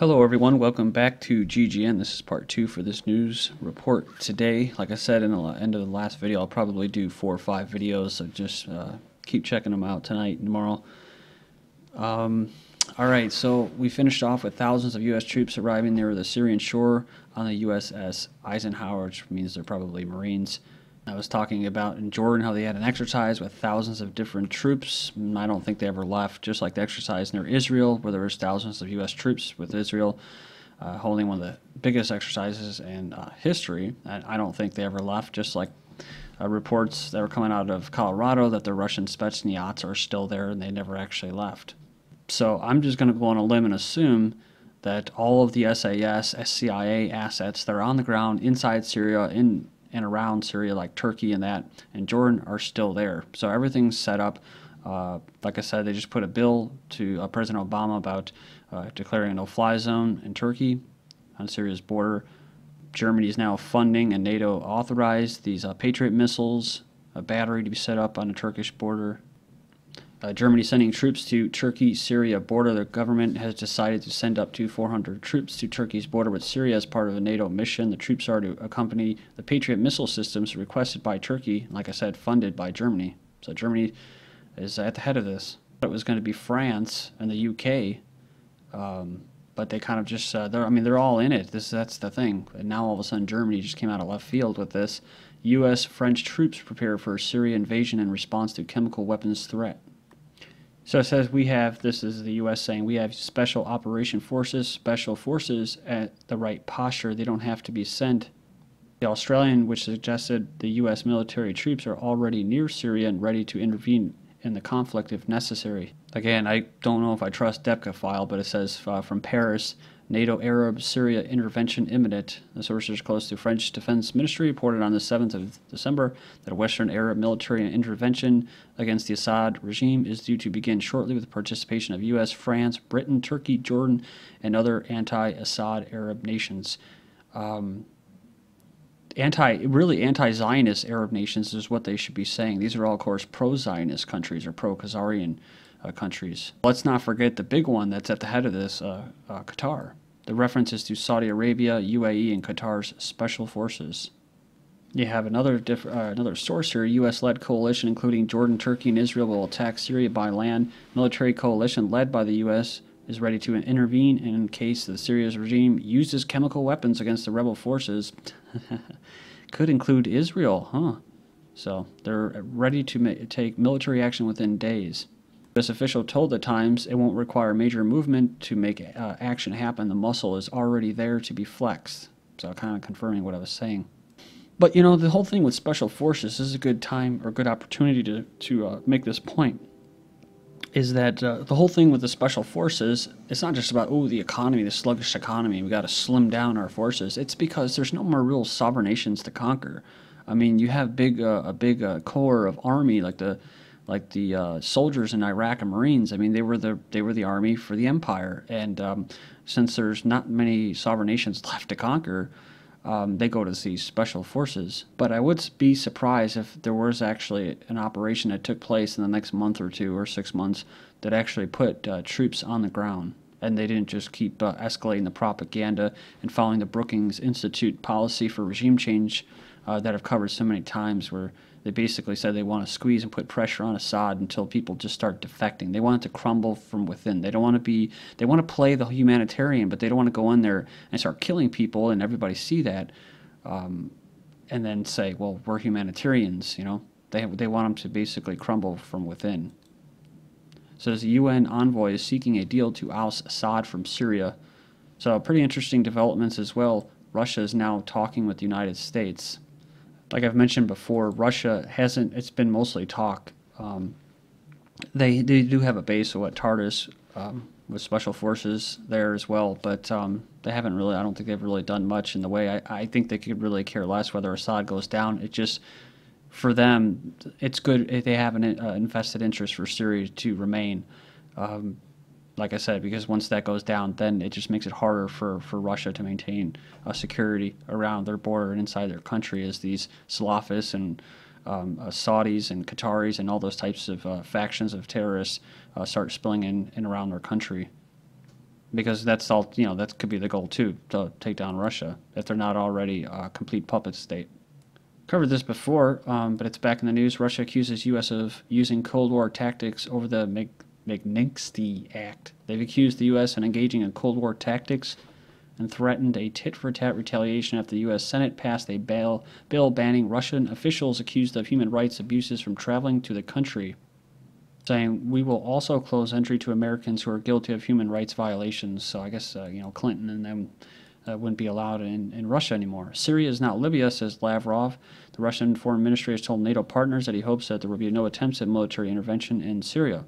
Hello everyone, welcome back to GGN. This is part 2 for this news report today. Like I said in the end of the last video, I'll probably do 4 or 5 videos, so just keep checking them out tonight and tomorrow. Alright, so we finished off with thousands of U.S. troops arriving near the Syrian shore on the USS Eisenhower, which means they're probably Marines. I was talking about in Jordan how they had an exercise with thousands of different troops. I don't think they ever left, just like the exercise near Israel, where there was thousands of U.S. troops with Israel holding one of the biggest exercises in history. And I don't think they ever left, just like reports that were coming out of Colorado that the Russian Spetsnaz are still there and they never actually left. So I'm just going to go on a limb and assume that all of the SAS, CIA assets that are on the ground inside Syria, in and around Syria, like Turkey and Jordan, are still there. So everything's set up. Like I said, they just put a bill to President Obama about declaring a no-fly zone in Turkey on Syria's border. Germany is now funding, and NATO authorized these Patriot missiles, a battery to be set up on the Turkish border. Germany sending troops to Turkey-Syria border. The government has decided to send up to 400 troops to Turkey's border with Syria as part of a NATO mission. The troops are to accompany the Patriot missile systems requested by Turkey, like I said, funded by Germany. So Germany is at the head of this. It was going to be France and the UK, but they kind of just, they're all in it. That's the thing. And now all of a sudden Germany just came out of left field with this. U.S. French troops prepare for Syria invasion in response to chemical weapons threat. So it says this is the U.S. saying, we have special operation forces, special forces at the right posture. They don't have to be sent. The Australian, which suggested the U.S. military troops are already near Syria and ready to intervene in the conflict if necessary. Again, I don't know if I trust DEPCA file, but it says from Paris, NATO-Arab Syria intervention imminent. The sources close to French Defense Ministry reported on the 7th of December that a Western Arab military intervention against the Assad regime is due to begin shortly with the participation of U.S., France, Britain, Turkey, Jordan, and other anti-Assad Arab nations. Anti-Zionist Arab nations is what they should be saying. These are all, of course, pro-Zionist countries or pro-Khazarian countries. Let's not forget the big one that's at the head of this, Qatar. The references to Saudi Arabia, UAE, and Qatar's special forces. You have another source here. U.S.-led coalition, including Jordan, Turkey, and Israel, will attack Syria by land. Military coalition led by the U.S. is ready to intervene in case the Syria's regime uses chemical weapons against the rebel forces. Could include Israel, huh? So they're ready to take military action within days. This official told the Times it won't require major movement to make action happen. The muscle is already there to be flexed. So kind of confirming what I was saying. But you know, the whole thing with special forces, this is a good time or good opportunity to make this point, is that the whole thing with the special forces, it's not just about, oh, the economy, the sluggish economy, we got to slim down our forces. It's because there's no more real sovereign nations to conquer. I mean, you have a big core of army like the soldiers in Iraq and Marines. I mean, they were the army for the empire, and since there's not many sovereign nations left to conquer, they go to these special forces. But I would be surprised if there was actually an operation that took place in the next month or 2 or 6 months that actually put troops on the ground, and they didn't just keep escalating the propaganda and following the Brookings Institute policy for regime change that I've covered so many times, where they basically said they want to squeeze and put pressure on Assad until people just start defecting. They want it to crumble from within. They don't want to be, they want to play the humanitarian, but they don't want to go in there and start killing people and everybody see that, and then say, well, we're humanitarians, you know. They want them to basically crumble from within. So the UN envoy is seeking a deal to oust Assad from Syria. So pretty interesting developments as well. Russia is now talking with the United States. Like I've mentioned before, Russia hasn't, it's been mostly talk. They do have a base at Tartus with special forces there as well, but they haven't really, I don't think they've really done much in the way. I think they could really care less whether Assad goes down. It just, for them, it's good if they have an invested interest for Syria to remain. Like I said, because once that goes down, then it just makes it harder for Russia to maintain security around their border and inside their country, as these Salafists and Saudis and Qataris and all those types of factions of terrorists start spilling in and around their country. because that's all, you know, that could be the goal too, to take down Russia if they're not already a complete puppet state. Covered this before, but it's back in the news. Russia accuses U.S. of using Cold War tactics over the Magnitsky Act. They've accused the U.S. of engaging in Cold War tactics and threatened a tit-for-tat retaliation after the U.S. Senate passed a bill banning Russian officials accused of human rights abuses from traveling to the country, saying, "We will also close entry to Americans who are guilty of human rights violations." So I guess, you know, Clinton and them wouldn't be allowed in Russia anymore. Syria is not Libya, says Lavrov. The Russian foreign ministry has told NATO partners that he hopes that there will be no attempts at military intervention in Syria.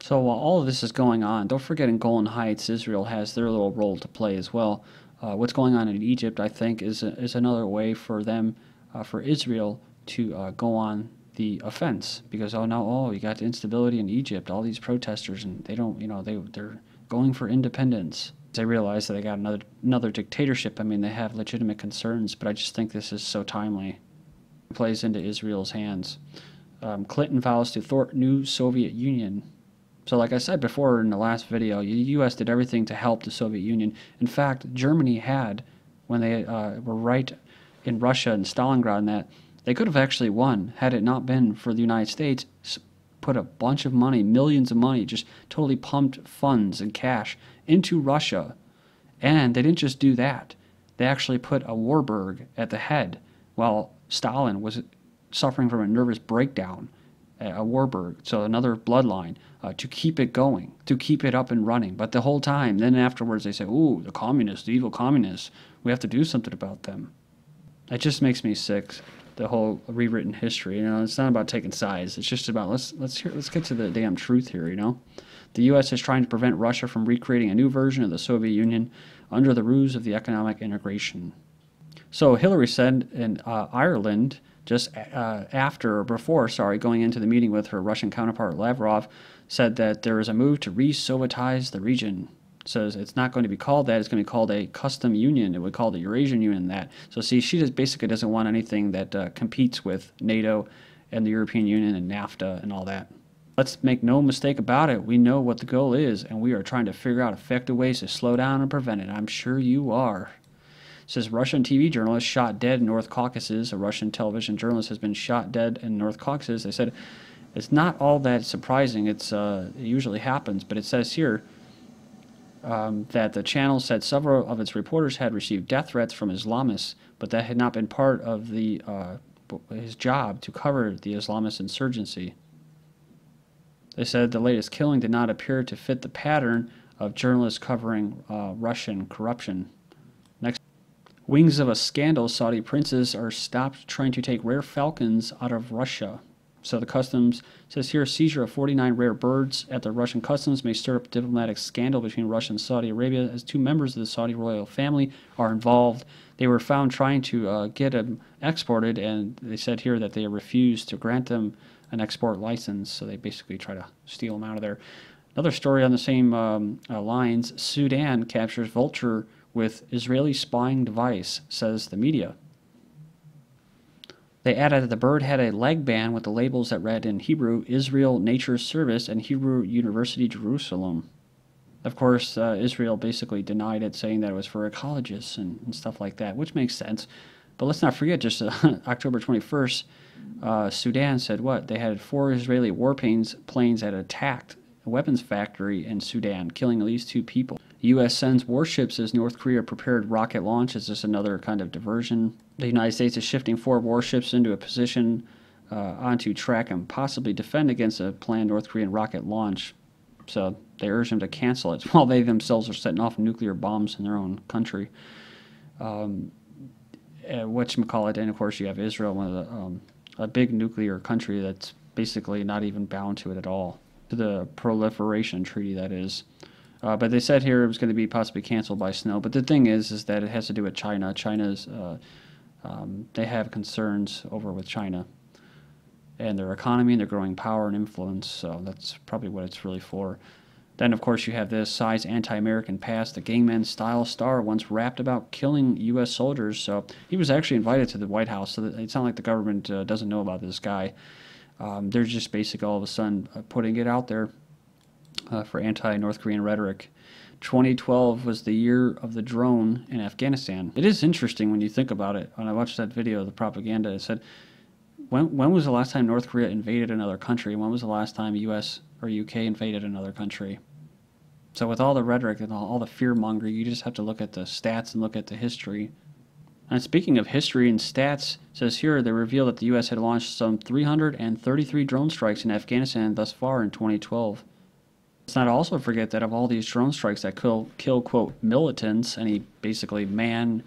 So while all of this is going on, don't forget in Golan Heights, Israel has their little role to play as well. What's going on in Egypt, I think, is another way for them, for Israel, to go on the offense, because you got instability in Egypt, all these protesters, and they don't, you know, they're going for independence. They realize that they got another dictatorship. I mean, they have legitimate concerns, but I just think this is so timely. It plays into Israel's hands. Clinton vows to thwart new Soviet Union. So like I said before in the last video, the U.S. did everything to help the Soviet Union. In fact, Germany had, when they were right in Russia and Stalingrad and that, they could have actually won had it not been for the United States put a bunch of money, millions of money, just totally pumped funds and cash into Russia. And they didn't just do that. They actually put a Warburg at the head while Stalin was suffering from a nervous breakdown, a Warburg, so another bloodline, to keep it going, to keep it up and running. But the whole time, then afterwards they say, ooh, the communists, the evil communists, we have to do something about them. It just makes me sick, the whole rewritten history. You know, it's not about taking sides. It's just about let's get to the damn truth here, you know? The U.S. is trying to prevent Russia from recreating a new version of the Soviet Union under the ruse of the economic integration. So Hillary said in Ireland, just before going into the meeting with her Russian counterpart Lavrov, said that there is a move to re-Sovietize the region. Says it's not going to be called that. It's going to be called a custom union. It would call the Eurasian Union that. So see, she just basically doesn't want anything that competes with NATO and the European Union and NAFTA and all that. Let's make no mistake about it. We know what the goal is, and we are trying to figure out effective ways to slow down and prevent it. I'm sure you are. It says Russian TV journalist shot dead in North Caucasus. A Russian television journalist has been shot dead in North Caucasus. They said it's not all that surprising. It usually happens, but it says here that the channel said several of its reporters had received death threats from Islamists, but that had not been part of his job to cover the Islamist insurgency. They said the latest killing did not appear to fit the pattern of journalists covering Russian corruption. Next, wings of a scandal, Saudi princes are stopped trying to take rare falcons out of Russia. So the customs says here, seizure of 49 rare birds at the Russian customs may stir up diplomatic scandal between Russia and Saudi Arabia as two members of the Saudi royal family are involved. They were found trying to get them exported, and they said here that they refused to grant them an export license, so they basically try to steal them out of there. Another story on the same lines, Sudan captures vulture with Israeli spying device, says the media. They added that the bird had a leg band with the labels that read in Hebrew, Israel Nature Service and Hebrew University Jerusalem. Of course, Israel basically denied it, saying that it was for ecologists and stuff like that, which makes sense. But let's not forget, just October 21st, Sudan said what? They had 4 Israeli warplanes that attacked a weapons factory in Sudan, killing at least 2 people. The U.S. sends warships as North Korea prepared rocket launch. Is this another kind of diversion? The United States is shifting 4 warships into a position onto track and possibly defend against a planned North Korean rocket launch. So they urge them to cancel it while they themselves are setting off nuclear bombs in their own country. Whatchamacallit, and of course you have Israel, one of the a big nuclear country that's basically not even bound to it at all, to the proliferation treaty, that is. But they said here it was going to be possibly canceled by snow. But the thing is that it has to do with China. They have concerns over with China and their economy and their growing power and influence. So that's probably what it's really for. Then, of course, you have this size anti-American past. The Gangman-style star once rapped about killing U.S. soldiers. So he was actually invited to the White House. So it's not like the government doesn't know about this guy. They're just basically all of a sudden putting it out there for anti-North Korean rhetoric. 2012 was the year of the drone in Afghanistan. It is interesting when you think about it. When I watched that video, the propaganda, it said, when was the last time North Korea invaded another country? When was the last time US or UK invaded another country? So with all the rhetoric and all the fear-mongering, you just have to look at the stats and look at the history. And speaking of history and stats, it says here they reveal that the U.S. had launched some 333 drone strikes in Afghanistan thus far in 2012. Let's not also forget that of all these drone strikes that kill quote, militants, any basically man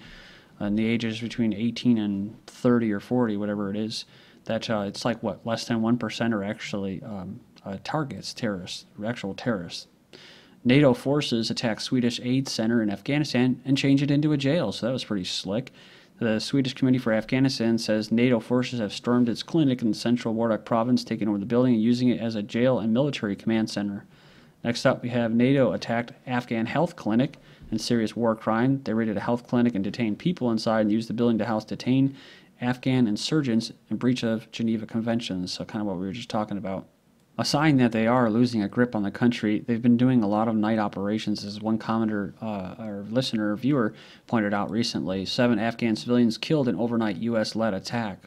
in the ages between 18 and 30 or 40, whatever it is, that it's like, what, less than 1% are actually targets, terrorists, actual terrorists. NATO forces attacked Swedish aid center in Afghanistan and changed it into a jail, so that was pretty slick. The Swedish Committee for Afghanistan says NATO forces have stormed its clinic in the central Wardak province, taking over the building and using it as a jail and military command center. Next up, we have NATO attacked Afghan health clinic in serious war crime. They raided a health clinic and detained people inside and used the building to house detained Afghan insurgents in breach of Geneva Conventions, so kind of what we were just talking about. A sign that they are losing a grip on the country. They've been doing a lot of night operations, as one commenter or listener or viewer pointed out recently. 7 Afghan civilians killed in overnight U.S.-led attack.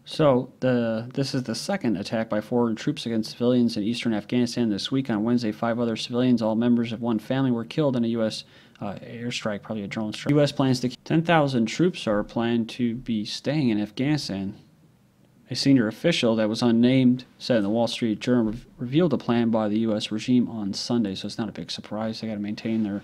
So this is the second attack by foreign troops against civilians in eastern Afghanistan this week. On Wednesday, 5 other civilians, all members of one family, were killed in a U.S. Airstrike, probably a drone strike. U.S. plans to 10,000 troops are planned to be staying in Afghanistan. A senior official that was unnamed said in the Wall Street Journal revealed a plan by the U.S. regime on Sunday, so it's not a big surprise. They got to maintain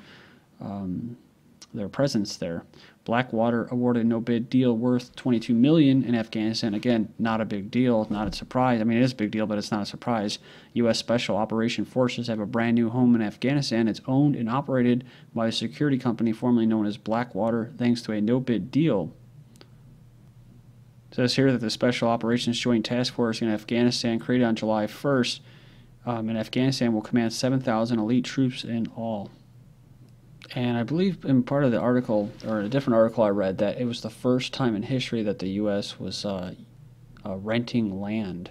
their presence there. Blackwater awarded no bid deal worth $22 million in Afghanistan. Again, not a big deal, not a surprise. I mean, it is a big deal, but it's not a surprise. U.S. Special Operation Forces have a brand new home in Afghanistan. It's owned and operated by a security company formerly known as Blackwater, thanks to a no bid deal. It says here that the Special Operations Joint Task Force in Afghanistan, created on July 1st, in Afghanistan will command 7,000 elite troops in all. And I believe in part of the article, or a different article I read, that it was the first time in history that the U.S. was renting land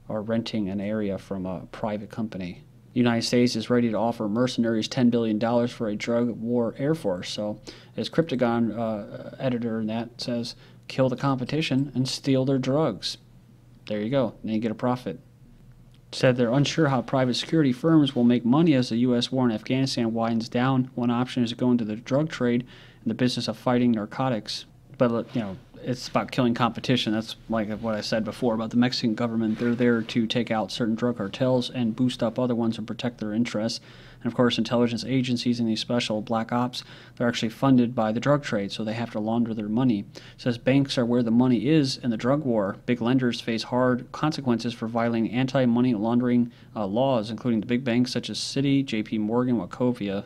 or renting an area from a private company. The United States is ready to offer mercenaries $10 billion for a drug war air force. So, as Cryptagon editor in that says, kill the competition and steal their drugs. There you go. Then you get a profit. Said they're unsure how private security firms will make money as the U.S. war in Afghanistan winds down. One option is to go into the drug trade and the business of fighting narcotics. But, you know, it's about killing competition. That's like what I said before about the Mexican government. They're there to take out certain drug cartels and boost up other ones and protect their interests. And, of course, intelligence agencies and these special black ops, they're actually funded by the drug trade, so they have to launder their money. It says banks are where the money is in the drug war. Big lenders face hard consequences for violating anti-money laundering laws, including the big banks such as Citi, J.P. Morgan, Wachovia,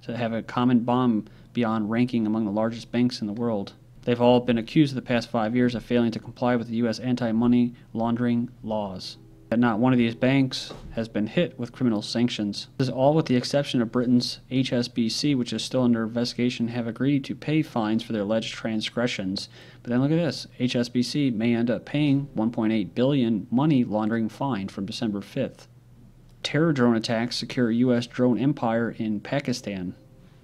to have a common bond beyond ranking among the largest banks in the world. They've all been accused in the past 5 years of failing to comply with the U.S. anti-money laundering laws. But not one of these banks has been hit with criminal sanctions. This is all with the exception of Britain's HSBC, which is still under investigation, have agreed to pay fines for their alleged transgressions. But then look at this. HSBC may end up paying $1.8 billion money laundering fine from December 5th. Terror drone attacks secure U.S. drone empire in Pakistan.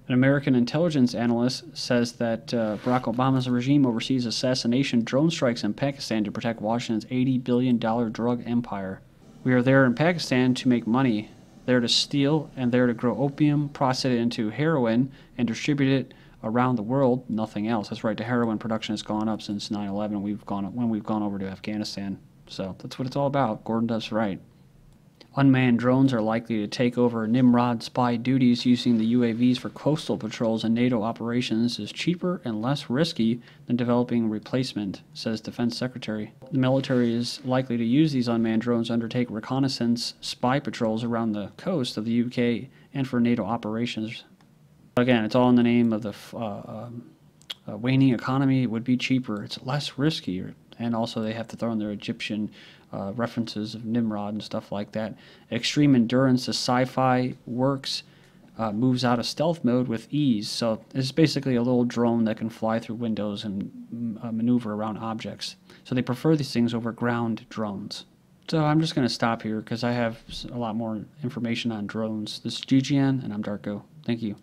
An American intelligence analyst says that Barack Obama's regime oversees assassination drone strikes in Pakistan to protect Washington's $80 billion drug empire. We are there in Pakistan to make money, there to steal, and there to grow opium, process it into heroin, and distribute it around the world, nothing else. That's right, the heroin production has gone up since 9/11 when we've gone over to Afghanistan. So that's what it's all about. Gordon does right. Unmanned drones are likely to take over Nimrod spy duties. Using the UAVs for coastal patrols and NATO operations is cheaper and less risky than developing replacement, says Defense Secretary. The military is likely to use these unmanned drones to undertake reconnaissance spy patrols around the coast of the UK and for NATO operations. Again, it's all in the name of the waning economy. It would be cheaper. It's less risky. And also they have to throw in their Egyptian references of Nimrod and stuff like that. Extreme endurance, the sci-fi works, moves out of stealth mode with ease. So it's basically a little drone that can fly through windows and maneuver around objects. So they prefer these things over ground drones. So I'm just going to stop here because I have a lot more information on drones. This is GGN, and I'm Darko. Thank you.